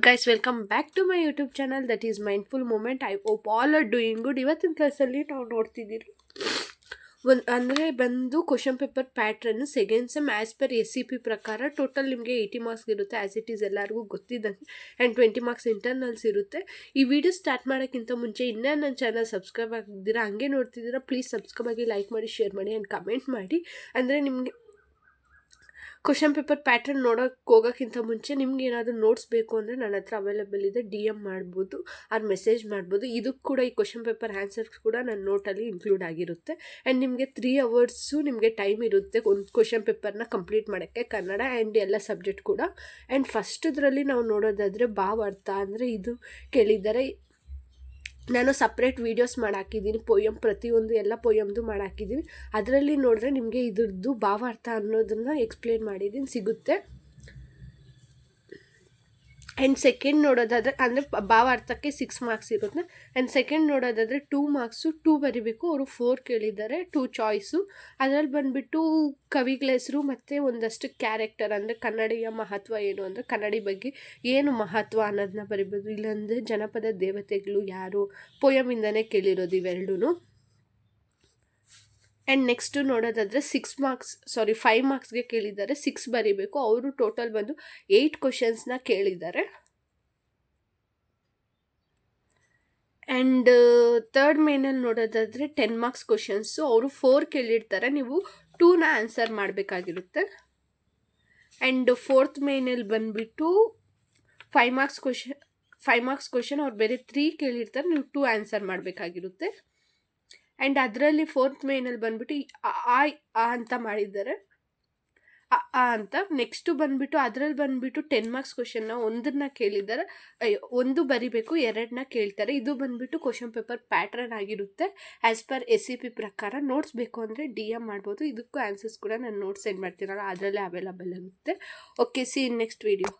Guys welcome back to my YouTube channel that is mindful moment. I hope all are doing good. ಇವತ್ತಿನ ಕ್ಲಾಸಲ್ಲಿ ನಾವು ನೋಡ್ತಿದ್ದೀರಿ ಅಂದರೆ ಬಂದು ಕ್ವಶನ್ ಪೇಪರ್ ಪ್ಯಾಟ್ರನ್ನು second sem as per SCP ಪ್ರಕಾರ ಟೋಟಲ್ ನಿಮಗೆ 80 ಮಾರ್ಕ್ಸ್ ಇರುತ್ತೆ. ಆ್ಯಸ್ ಇಟ್ ಈಸ್ ಎಲ್ಲರಿಗೂ ಗೊತ್ತಿದ್ದಂಗೆ. ಆ್ಯಂಡ್ 20 ಮಾರ್ಕ್ಸ್ ಇಂಟರ್ನಲ್ಸ್ ಇರುತ್ತೆ. ಈ ವಿಡಿಯೋ ಸ್ಟಾರ್ಟ್ ಮಾಡೋಕ್ಕಿಂತ ಮುಂಚೆ ಇನ್ನೂ ನನ್ನ ಚಾನಲ್ ಸಬ್ಸ್ಕ್ರೈಬ್ ಆಗಿದ್ದೀರಾ, ಹಂಗೆ ನೋಡ್ತಿದ್ದೀರಾ, ಪ್ಲೀಸ್ ಸಬ್ಸ್ಕ್ರೈಬ್ ಆಗಿ, ಲೈಕ್ ಮಾಡಿ, ಶೇರ್ ಮಾಡಿ ಆ್ಯಂಡ್ ಕಮೆಂಟ್ ಮಾಡಿ. ಅಂದರೆ ನಿಮಗೆ ಕ್ವಶನ್ ಪೇಪರ್ ಪ್ಯಾಟರ್ನ್ ನೋಡೋಕ್ಕೆ ಹೋಗೋಕ್ಕಿಂತ ಮುಂಚೆ ನಿಮ್ಗೆ ಏನಾದರೂ ನೋಟ್ಸ್ ಬೇಕು ಅಂದರೆ ನನ್ನ ಹತ್ರ ಅವೈಲೇಬಲ್ ಇದೆ. DM ಮಾಡ್ಬೋದು ಆರ್ ಮೆಸೇಜ್ ಮಾಡ್ಬೋದು. ಇದಕ್ಕೆ ಕೂಡ ಈ ಕ್ವಶನ್ ಪೇಪರ್ ಆನ್ಸರ್ಸ್ ಕೂಡ ನನ್ನ ನೋಟಲ್ಲಿ ಇನ್ಕ್ಲೂಡ್ ಆಗಿರುತ್ತೆ. ಆ್ಯಂಡ್ ನಿಮಗೆ 3 ಅವರ್ಸು ನಿಮಗೆ ಟೈಮ್ ಇರುತ್ತೆ ಒಂದು ಕ್ವಶನ್ ಪೇಪರ್ನ ಕಂಪ್ಲೀಟ್ ಮಾಡೋಕ್ಕೆ, ಕನ್ನಡ ಆ್ಯಂಡ್ ಎಲ್ಲ ಸಬ್ಜೆಕ್ಟ್ ಕೂಡ. ಆ್ಯಂಡ್ ಫಸ್ಟ್ದ್ರಲ್ಲಿ ನಾವು ನೋಡೋದಾದರೆ ಭಾವಾರ್ಥ ಅಂದರೆ ಇದು ಕೇಳಿದ್ದಾರೆ. ನಾನು ಸಪ್ರೇಟ್ ವೀಡಿಯೋಸ್ ಮಾಡಾಕಿದ್ದೀನಿ, ಪೊಯಮ್ ಪ್ರತಿಯೊಂದು ಎಲ್ಲ ಪೊಯಮ್ದು ಮಾಡಾಕಿದ್ದೀನಿ. ಅದರಲ್ಲಿ ನೋಡಿದ್ರೆ ನಿಮಗೆ ಇದ್ರದ್ದು ಭಾವಾರ್ಥ ಅನ್ನೋದನ್ನು ಎಕ್ಸ್ಪ್ಲೇನ್ ಮಾಡಿದ್ದೀನಿ, ಸಿಗುತ್ತೆ. ಆ್ಯಂಡ್ ಸೆಕೆಂಡ್ ನೋಡೋದಾದರೆ ಅಂದರೆ ಭಾವಾರ್ಥಕ್ಕೆ 6 ಮಾರ್ಕ್ಸ್ ಇರುತ್ತೆ. ಆ್ಯಂಡ್ ಸೆಕೆಂಡ್ ನೋಡೋದಾದರೆ 2 ಮಾರ್ಕ್ಸು 2 ಬರೀಬೇಕು. ಅವರು 4 ಕೇಳಿದ್ದಾರೆ, 2 ಚಾಯ್ಸು. ಅದರಲ್ಲಿ ಬಂದುಬಿಟ್ಟು ಕವಿಗಳ ಹೆಸರು ಮತ್ತು ಒಂದಷ್ಟು ಕ್ಯಾರೆಕ್ಟರ್ ಅಂದರೆ ಕನ್ನಡಿಯ ಮಹತ್ವ ಏನು ಅಂದರೆ ಕನ್ನಡಿ ಬಗ್ಗೆ ಏನು ಮಹತ್ವ ಅನ್ನೋದನ್ನ ಬರಿಬೋದು. ಇಲ್ಲಾಂದರೆ ಜನಪದ ದೇವತೆಗಳು ಯಾರು, ಪೊಯಮಿಂದನೇ ಕೇಳಿರೋದು ಇವೆರಡೂ. ಆ್ಯಂಡ್ ನೆಕ್ಸ್ಟು ನೋಡೋದಾದರೆ 5 ಮಾರ್ಕ್ಸ್ಗೆ ಕೇಳಿದ್ದಾರೆ, 6 ಬರೀಬೇಕು. ಅವರು ಟೋಟಲ್ ಬಂದು 8 ಕ್ವಶನ್ಸ್ನ ಕೇಳಿದ್ದಾರೆ. ಆ್ಯಂಡ್ ಥರ್ಡ್ ಮೇನಲ್ಲಿ ನೋಡೋದಾದರೆ 10 ಮಾರ್ಕ್ಸ್ ಕ್ವಶನ್ಸು. ಅವರು 4 ಕೇಳಿರ್ತಾರೆ, ನೀವು 2ನ ಆನ್ಸರ್ ಮಾಡಬೇಕಾಗಿರುತ್ತೆ. ಆ್ಯಂಡ್ ಫೋರ್ತ್ ಮೇನಲ್ಲಿ ಬಂದುಬಿಟ್ಟು 5 ಮಾರ್ಕ್ಸ್ ಕ್ವಶನ್ ಅವ್ರು ಬೇರೆ 3 ಕೇಳಿರ್ತಾರೆ, ನೀವು 2 ಆನ್ಸರ್ ಮಾಡಬೇಕಾಗಿರುತ್ತೆ. ಆ್ಯಂಡ್ ಅದರಲ್ಲಿ ಫೋರ್ತ್ ಮೇನಲ್ಲಿ ಬಂದುಬಿಟ್ಟು ಆ ಅಂತ ಮಾಡಿದ್ದಾರೆ, ಆ ಅಂತ. ನೆಕ್ಸ್ಟು ಬಂದುಬಿಟ್ಟು ಅದರಲ್ಲಿ ಬಂದುಬಿಟ್ಟು 10 ಮಾರ್ಕ್ಸ್ ಕ್ವಶನ್ನ ಒಂದನ್ನು ಕೇಳಿದ್ದಾರೆ, 1 ಬರಿಬೇಕು, 2ನ ಕೇಳ್ತಾರೆ. ಇದು ಬಂದುಬಿಟ್ಟು ಕ್ವಶನ್ ಪೇಪರ್ ಪ್ಯಾಟ್ರನ್ ಆಗಿರುತ್ತೆ. ಆ್ಯಸ್ ಪರ್ SCP ಪ್ರಕಾರ ನೋಟ್ಸ್ ಬೇಕು ಅಂದರೆ DM ಮಾಡ್ಬೋದು. ಇದಕ್ಕೂ ಆನ್ಸರ್ಸ್ ಕೂಡ ನಾನು ನೋಟ್ಸ್ ಸೆಂಡ್ ಮಾಡ್ತೀನಲ್ಲ, ಅದರಲ್ಲೇ ಅವೈಲಬಲ್ ಆಗುತ್ತೆ. ಓಕೆ, ಸಿ ಇನ್ ನೆಕ್ಸ್ಟ್ ವೀಡಿಯೋ.